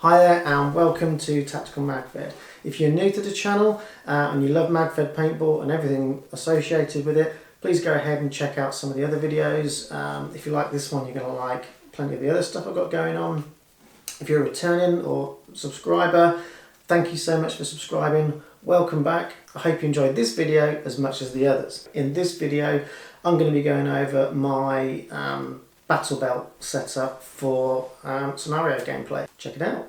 Hi there and welcome to Tactical Magfed. If you're new to the channel and you love Magfed Paintball and everything associated with it, please go ahead and check out some of the other videos. If you like this one, you're going to like plenty of the other stuff I've got going on. If you're a returning or subscriber, thank you so much for subscribing. Welcome back. I hope you enjoyed this video as much as the others. In this video, I'm going to be going over my battle belt setup for scenario gameplay. Check it out.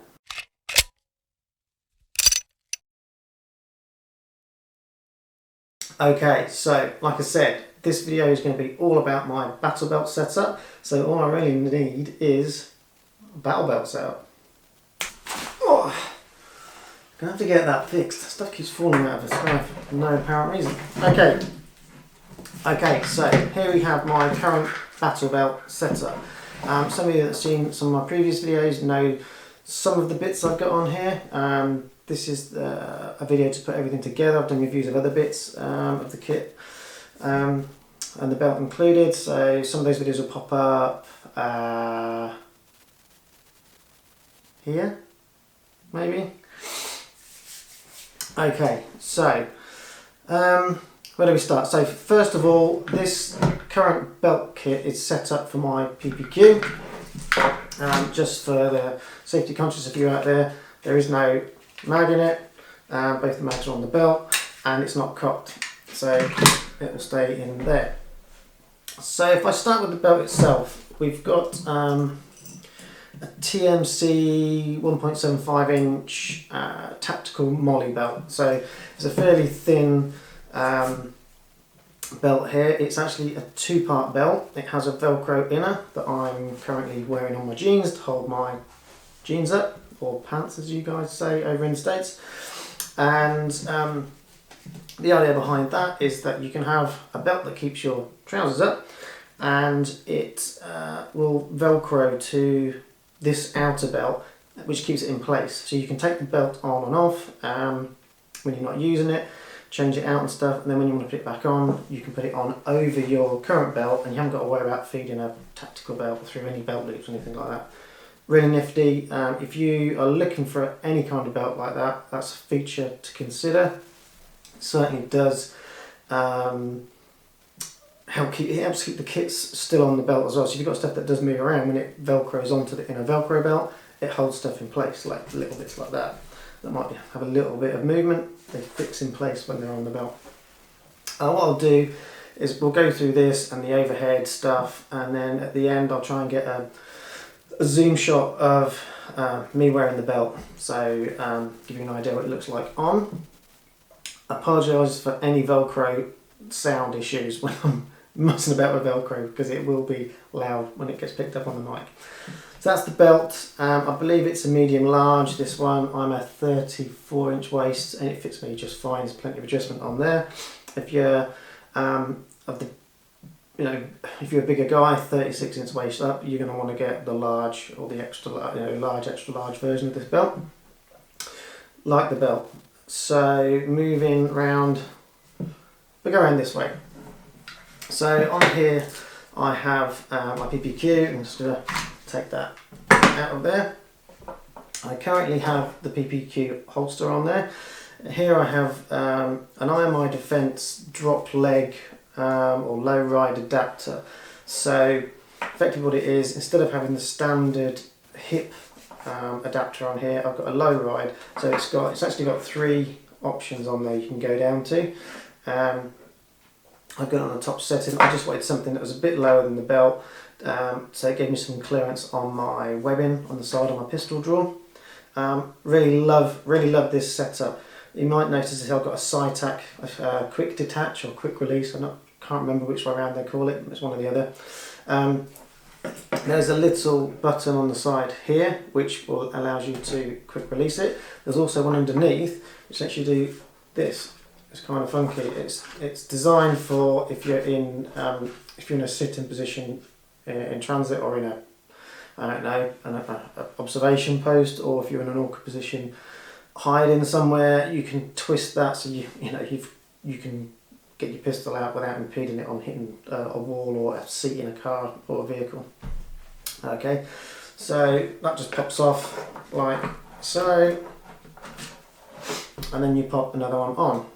Okay, so like I said, this video is going to be all about my battle belt setup. So all I really need is a battle belt setup. Oh, I'm going to have to get that fixed. Stuff keeps falling out of the sky for no apparent reason. Okay, so here we have my current battle belt setup. Some of you that have seen some of my previous videos know some of the bits I've got on here. This is a video to put everything together. I've done reviews of other bits of the kit and the belt included. So some of those videos will pop up here, maybe. Okay, so where do we start? So first of all, this current belt kit is set up for my PPQ. Just for the safety conscious of you out there, there is no mag in it. Both the mags are on the belt and it's not cocked, so it will stay in there. So if I start with the belt itself, we've got a TMC 1.75 inch tactical molly belt. So it's a fairly thin belt here. It's actually a two-part belt. It has a Velcro inner that I'm currently wearing on my jeans to hold my jeans up, or pants as you guys say over in the States. And the idea behind that is that you can have a belt that keeps your trousers up and it will Velcro to this outer belt, which keeps it in place. So you can take the belt on and off when you're not using it, change it out and stuff, and then when you want to put it back on, you can put it on over your current belt and you haven't got to worry about feeding a tactical belt through any belt loops or anything like that. Really nifty. If you are looking for any kind of belt like that, that's a feature to consider. It certainly does helps keep the kits still on the belt as well. So if you've got stuff that does move around, when it velcros onto the inner Velcro belt, it holds stuff in place, like little bits like that might have a little bit of movement. They fix in place when they're on the belt. What I'll do is we'll go through this and the overhead stuff, and then at the end I'll try and get a zoom shot of me wearing the belt, so give you an idea what it looks like on. I apologise for any Velcro sound issues when I'm messing about with Velcro, because it will be loud when it gets picked up on the mic. So that's the belt. I believe it's a medium large, this one. I'm a 34 inch waist and it fits me just fine. There's plenty of adjustment on there. If you're if you're a bigger guy, 36 inch waist up, you're going to want to get the large or the extra large, extra large version of this belt. Like the belt. So moving round, we go around this way. So on here I have my PPQ. I'm just going to take that out of there. I currently have the PPQ holster on there. Here I have an IMI Defence drop leg or low ride adapter. So effectively what it is, instead of having the standard hip adapter on here, I've got a low ride. So it's actually got three options on there you can go down to. I've got it on the top setting. I just wanted something that was a bit lower than the belt, so it gave me some clearance on my webbing on the side of my pistol drawer. Really love this setup. You might notice that I've got a Cytac quick detach or quick release. Can't remember which way around they call it. It's one or the other. There's a little button on the side here which allows you to quick release it. There's also one underneath which lets you do this. It's kind of funky. It's designed for if you're in a sitting position in transit, or in an observation post, or if you're in an awkward position hiding somewhere, you can twist that so you can get your pistol out without impeding it on hitting a wall or a seat in a car or a vehicle. Okay, so that just pops off like So, and then you pop another one on.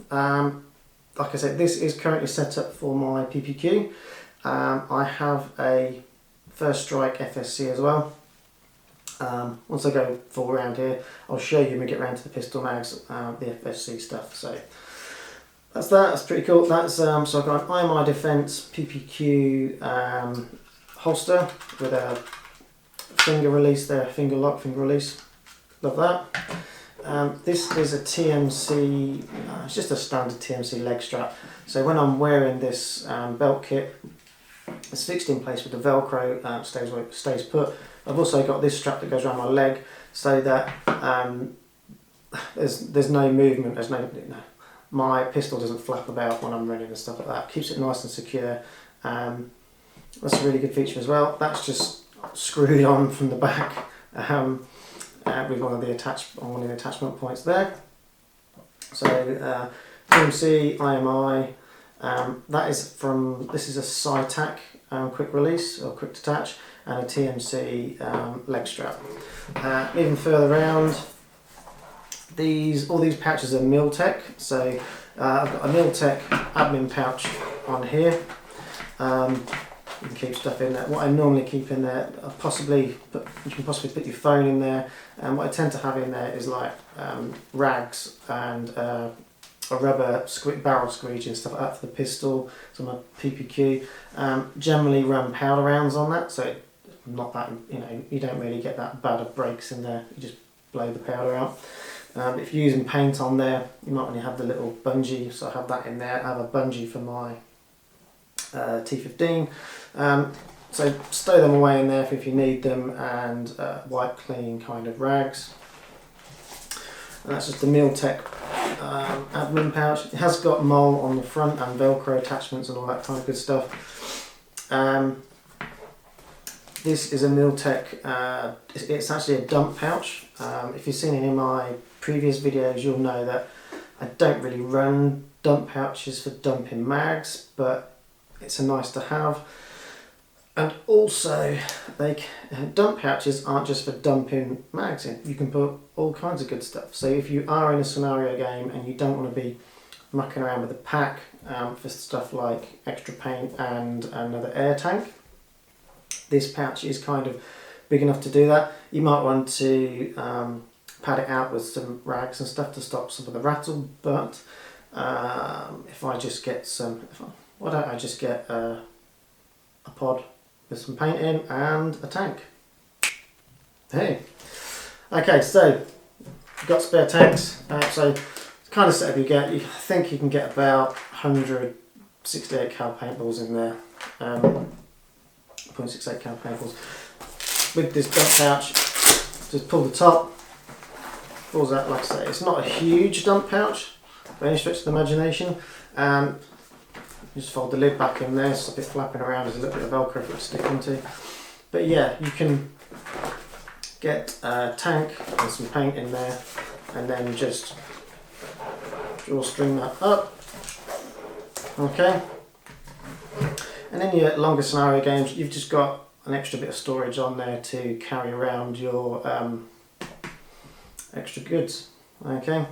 Like I said, this is currently set up for my PPQ. I have a First Strike FSC as well. Once I go full round here, I'll show you when we get round to the pistol mags, the FSC stuff. So that's that. That's pretty cool. That's so I've got an IMI Defence PPQ holster with a finger release there, finger lock, finger release. Love that. This is a TMC. It's just a standard TMC leg strap. So when I'm wearing this belt kit, it's fixed in place with the Velcro, stays put. I've also got this strap that goes around my leg so that there's no movement, my pistol doesn't flap about when I'm running and stuff like that. Keeps it nice and secure. That's a really good feature as well. That's just screwed on from the back with one of the attachment points there. So TMC, IMI. This is a Cytac quick release or quick detach, and a TMC leg strap. Even further round, all these pouches are Miltech. So I've got a Miltech admin pouch on here. You can keep stuff in there. What I normally keep in there, you can possibly put your phone in there. And what I tend to have in there is like rags and a rubber barrel squeegee and stuff like that for the pistol. So my PPQ. Generally run powder rounds on that, so not that, you don't really get that bad of breaks in there. You just blow the powder out. If you're using paint on there, you might want to have the little bungee, so I have that in there. I have a bungee for my T15. So stow them away in there if you need them, and wipe clean kind of rags. And that's just the Miltech admin pouch. It has got mole on the front and Velcro attachments and all that kind of good stuff. This is a Miltech, it's actually a dump pouch. If you've seen any of my previous videos, you'll know that I don't really run dump pouches for dumping mags, but it's a nice to have. And also, dump pouches aren't just for dumping mags in. You can put all kinds of good stuff. So if you are in a scenario game and you don't want to be mucking around with a pack for stuff like extra paint and another air tank, this pouch is kind of big enough to do that. You might want to pad it out with some rags and stuff to stop some of the rattle, but if I just get why don't I just get a pod with some paint in and a tank. Hey. Okay, so I've got spare tanks. So the kind of setup you get, I think you can get about 168 cal paintballs in there. 0.68 cal paintballs. With this dump pouch, just pull the top, falls out. Like I say, it's not a huge dump pouch by any stretch of the imagination. Just fold the lid back in there, stop it flapping around. There's a little bit of Velcro for it to stick onto. But yeah, you can get a tank and some paint in there, and then just drawstring that up. Okay. And in your longer scenario games, you've just got an extra bit of storage on there to carry around your extra goods. Okay.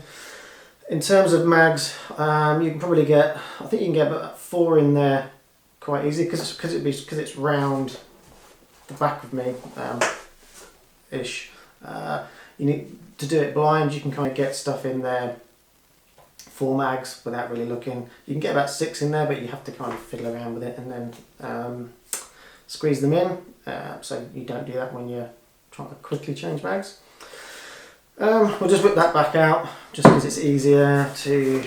In terms of mags, you can probably get, I think you can get about 4 in there quite easy, because it's round the back of me ish. You need to do it blind. You can kind of get stuff in there, 4 mags without really looking. You can get about 6 in there, but you have to kind of fiddle around with it and then squeeze them in. So you don't do that when you're trying to quickly change mags. We'll just whip that back out, just because it's easier to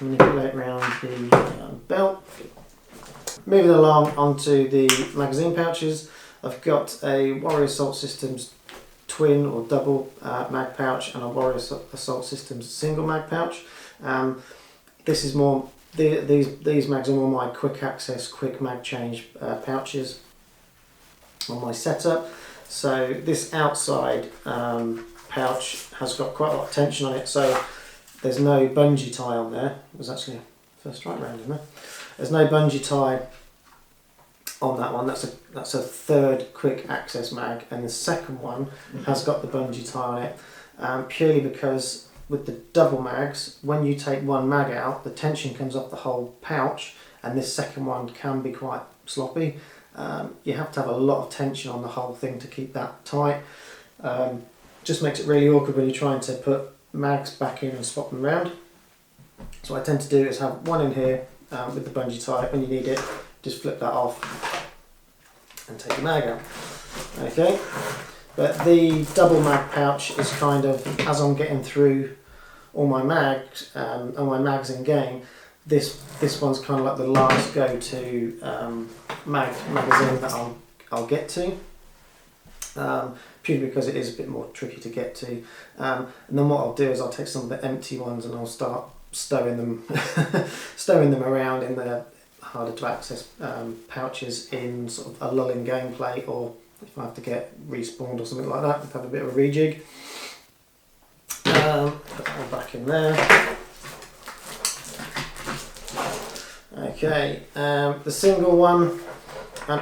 manipulate around the belt. Moving along onto the magazine pouches, I've got a Warrior Assault Systems twin or double mag pouch and a Warrior Assault Systems single mag pouch. This is more, these mags are more my quick access, quick mag change pouches on my setup. So this outside pouch has got quite a lot of tension on it, so there's no bungee tie on there. There's actually a first strike round in there. There's no bungee tie on that one. That's a third quick access mag, and the second one has got the bungee tie on it. purely because with the double mags, when you take one mag out, the tension comes off the whole pouch, and this second one can be quite sloppy. You have to have a lot of tension on the whole thing to keep that tight. Just makes it really awkward when you're trying to put mags back in and swap them around. So what I tend to do is have one in here with the bungee tie. When you need it, just flip that off and take the mag out. Okay, but the double mag pouch is kind of, as I'm getting through all my mags and my mags in game, this one's kind of like the last go-to magazine that I'll get to, purely because it is a bit more tricky to get to. And then what I'll do is I'll take some of the empty ones and I'll start stowing them around in the harder to access pouches in sort of a lulling gameplay, or if I have to get respawned or something like that, have a bit of a rejig. Put that one back in there. Okay, the single one,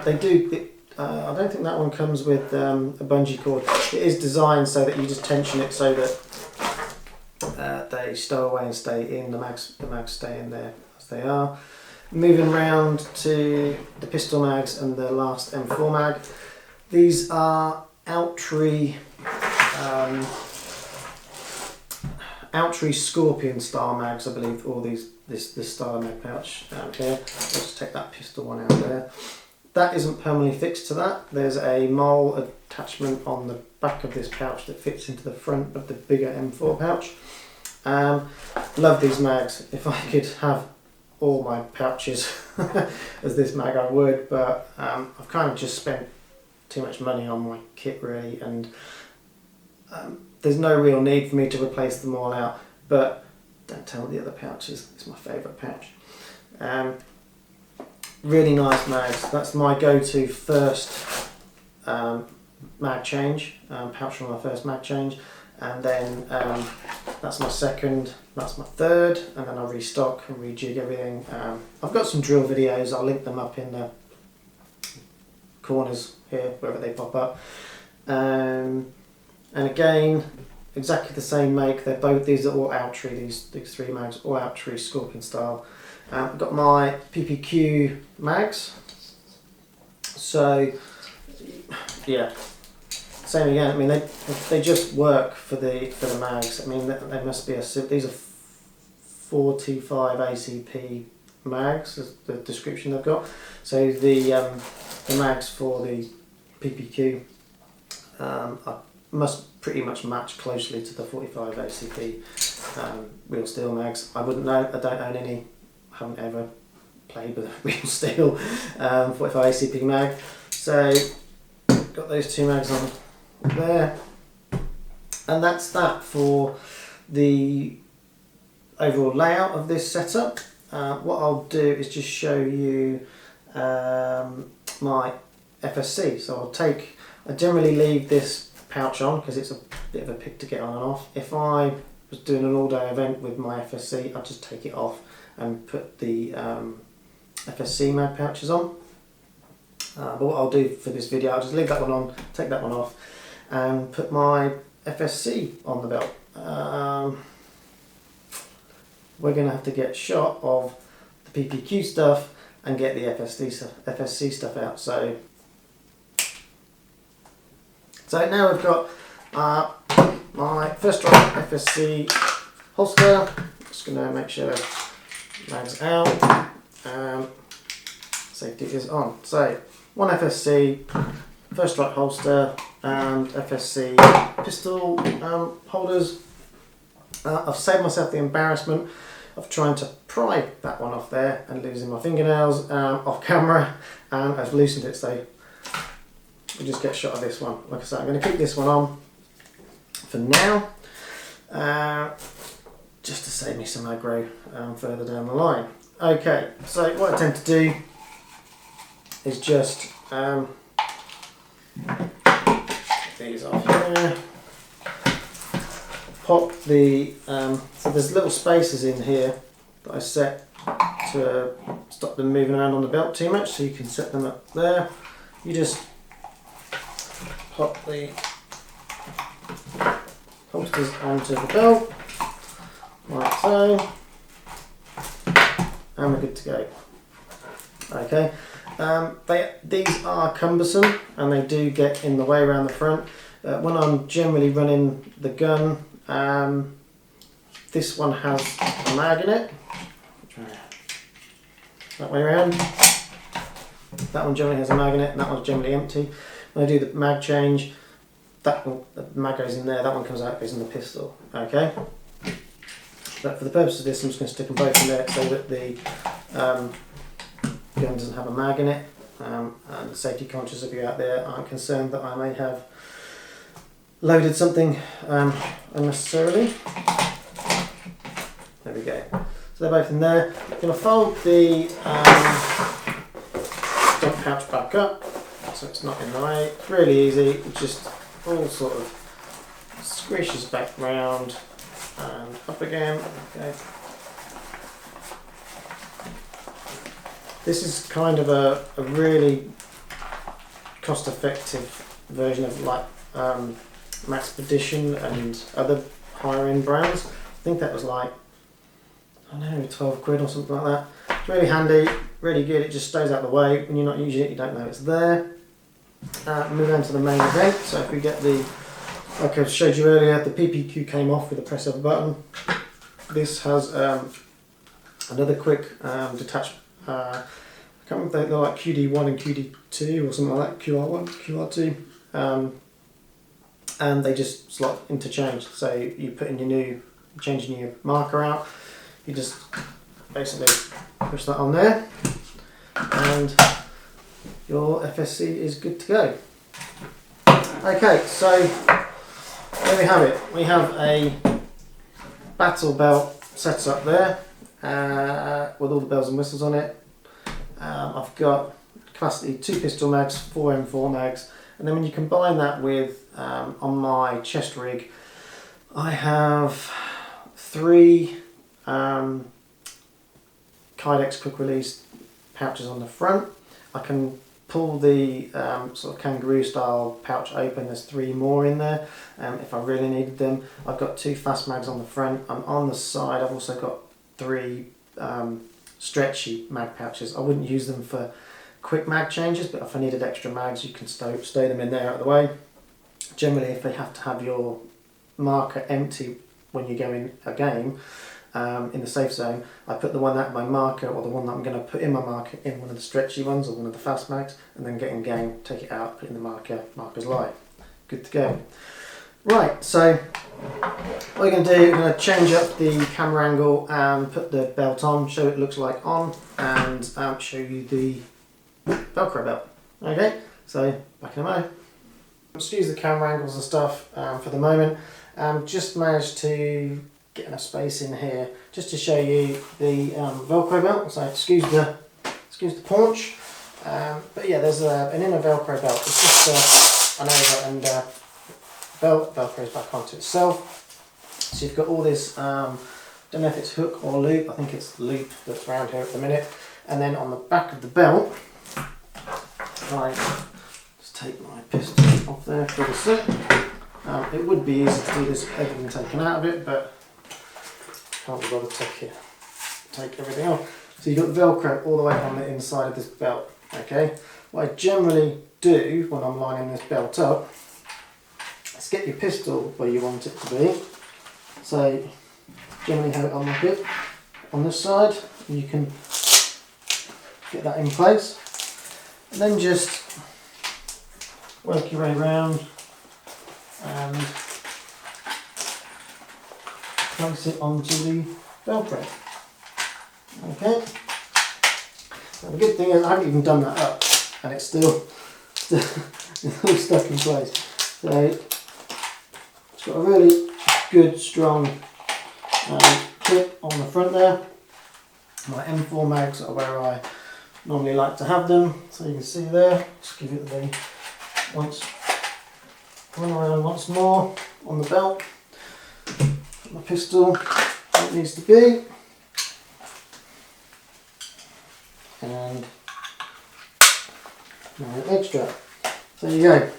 they do. I don't think that one comes with a bungee cord. It is designed so that you just tension it so that they stow away and stay in. The mags stay in there as they are. Moving round to the pistol mags and the last M4 mag. These are Outry Scorpion style mags, I believe. All this style of mag pouch here. I'll just take that pistol one out there. That isn't permanently fixed to that. There's a mole attachment on the back of this pouch that fits into the front of the bigger M4 pouch. Love these mags. If I could have all my pouches as this mag, I would, but I've kind of just spent too much money on my kit really, and there's no real need for me to replace them all out. But don't tell me the other pouches, it's my favourite pouch. Really nice mags. That's my go-to first mag change, pouch for my first mag change, and then that's my second, that's my third, and then I'll restock and rejig everything. I've got some drill videos, I'll link them up in the corners here, wherever they pop up. And again, exactly the same make. They're both, these are all Outry, these three mags, all Outry Scorpion style. I've got my PPQ mags. So yeah, same again. I mean, they just work for the mags. I mean, they must be these are 45 ACP mags, is the description they've got. So the mags for the PPQ must pretty much match closely to the 45 ACP real steel mags. I wouldn't know. I don't own any. Haven't ever played with a real steel 45 ACP mag. So got those two mags on there, and that's that for the overall layout of this setup. What I'll do is just show you my FSC. So I generally leave this pouch on because it's a bit of a pick to get on and off. If I was doing an all-day event with my FSC, I'd just take it off and put the FSC mag pouches on. But what I'll do for this video, I'll just leave that one on, take that one off, and put my FSC on the belt. We're going to have to get a shot of the PPQ stuff and get the FSC stuff out. So now we've got my first drop FSC holster. Just going to make sure mags out and safety is on. So one FSC, first strike holster, and FSC pistol holders. I've saved myself the embarrassment of trying to pry that one off there and losing my fingernails off camera, and I've loosened it, so we'll just get a shot of this one. Like I said, I'm going to keep this one on for now, just to save me some aggro further down the line. Okay, so what I tend to do is just these off here, pop the, so there's little spaces in here that I set to stop them moving around on the belt too much, so you can set them up there. You just pop the holster holsters onto the belt, like so, and we're good to go. Okay, these are cumbersome and they do get in the way around the front. When I'm generally running the gun, this one has a mag in it, that way around. That one generally has a mag in it and that one's generally empty. When I do the mag change, that one, the mag goes in there, that one comes out, goes in the pistol. Okay? But for the purpose of this, I'm just going to stick them both in there so that the gun doesn't have a mag in it. And the safety conscious of you out there aren't concerned that I may have loaded something unnecessarily. There we go. So they're both in there. I'm going to fold the stock pouch back up so it's not in the way. It's really easy. It just all sort of squishes back round and up again. Okay. This is kind of a really cost-effective version of like Maxpedition and other higher-end brands. I think that was like, I don't know, 12 quid or something like that. It's really handy, really good. It just stays out of the way. When you're not using it, you don't know it's there. Move on to the main event. So if we get the, like I showed you earlier, the PPQ came off with a press of a button. This has another quick detach. I can't remember if they're like QD1 and QD2 or something like that. QR1, QR2. And they just slot interchange. So you put in your new, changing your marker out. You just basically push that on there, and your FSC is good to go. Okay, so there we have it. We have a battle belt set up there with all the bells and whistles on it. I've got capacity 2 pistol mags, 4 M4 mags, and then when you combine that with on my chest rig, I have 3 Cytac quick release pouches on the front. I can pull the sort of kangaroo style pouch open. There's 3 more in there if I really needed them. I've got 2 fast mags on the front, and on the side I've also got 3 stretchy mag pouches. I wouldn't use them for quick mag changes, but if I needed extra mags, you can stow them in there out of the way. Generally, if they have to have your marker empty when you go in a game, in the safe zone, I put the one that my marker, or the one that I'm going to put in my marker, in one of the stretchy ones or one of the fast mags, and then get in game, take it out, put it in the marker's light. Good to go. Right, so what we're going to do, we're going to change up the camera angle and put the belt on, show it looks like on, and show you the Velcro belt. Okay, so back in a moment. Excuse the camera angles and stuff for the moment. Just managed to get enough space in here just to show you the Velcro belt. So excuse the paunch, but yeah, there's an inner Velcro belt. It's just an over and belt Velcro's back onto itself. So you've got all this. Don't know if it's hook or loop. I think it's loop that's around here at the minute. And then on the back of the belt, I just take my piston off there for the set. It would be easy to do this with everything taken out of it, but can't be bothered to take everything off. So you've got the Velcro all the way on the inside of this belt. Okay. What I generally do when I'm lining this belt up is get your pistol where you want it to be. So generally have it on the hip on this side, and you can get that in place, and then just work your way around and place it onto the Velcro. Okay. Now the good thing is I haven't even done that up, and it's still it's all stuck in place. So it's got a really good strong clip on the front there. My M4 mags are where I normally like to have them, so you can see there. Just give it the run around once more on the belt. Put my pistol where it needs to be, and my leg strap. So there you go.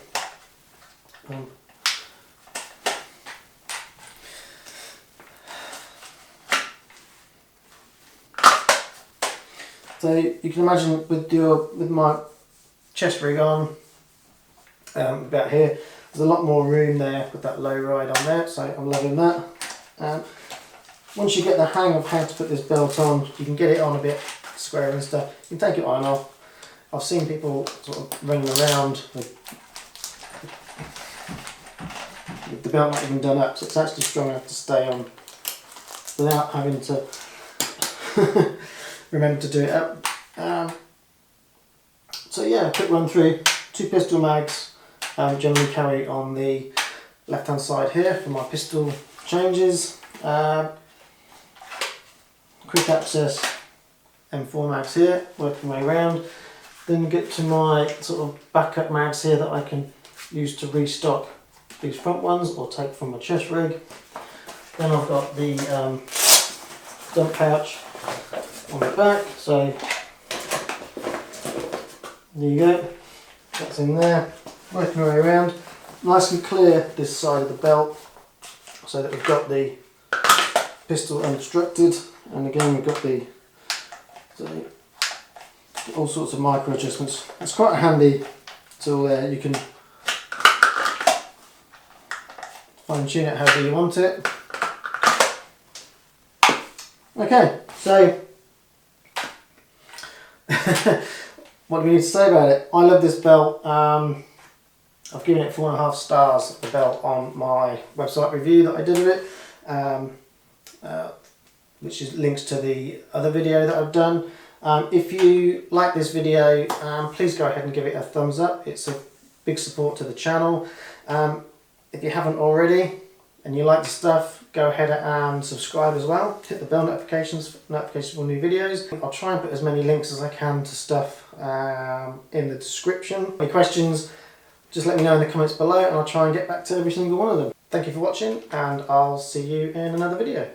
So you can imagine with my chest rig on, about here, there's a lot more room there with that low ride on there, so I'm loving that. Once you get the hang of how to put this belt on, you can get it on a bit square and stuff. You can take it on and off. I've seen people sort of running around with the belt not even done up, so it's actually strong enough to stay on without having to remember to do it up. So yeah, quick run through. 2 pistol mags, generally carry on the left hand side here for my pistol changes. Quick access M4 mags here, working my way around. Then get to my sort of backup mags here that I can use to restock these front ones or take from my chest rig. Then I've got the dump pouch on the back, so there you go, that's in there. Working my way around, nice and clear this side of the belt so that we've got the pistol unobstructed, and again we've got the all sorts of micro adjustments. It's quite a handy tool there, you can fine tune it however you want it. Okay, so what do we need to say about it? I love this belt. I've given it 4.5 stars, the belt, on my website review that I did of it, which is links to the other video that I've done. If you like this video, please go ahead and give it a thumbs up. It's a big support to the channel. If you haven't already and you like the stuff, go ahead and subscribe as well. Hit the bell notifications for new videos. I'll try and put as many links as I can to stuff in the description. Any questions, just let me know in the comments below and I'll try and get back to every single one of them. Thank you for watching, and I'll see you in another video.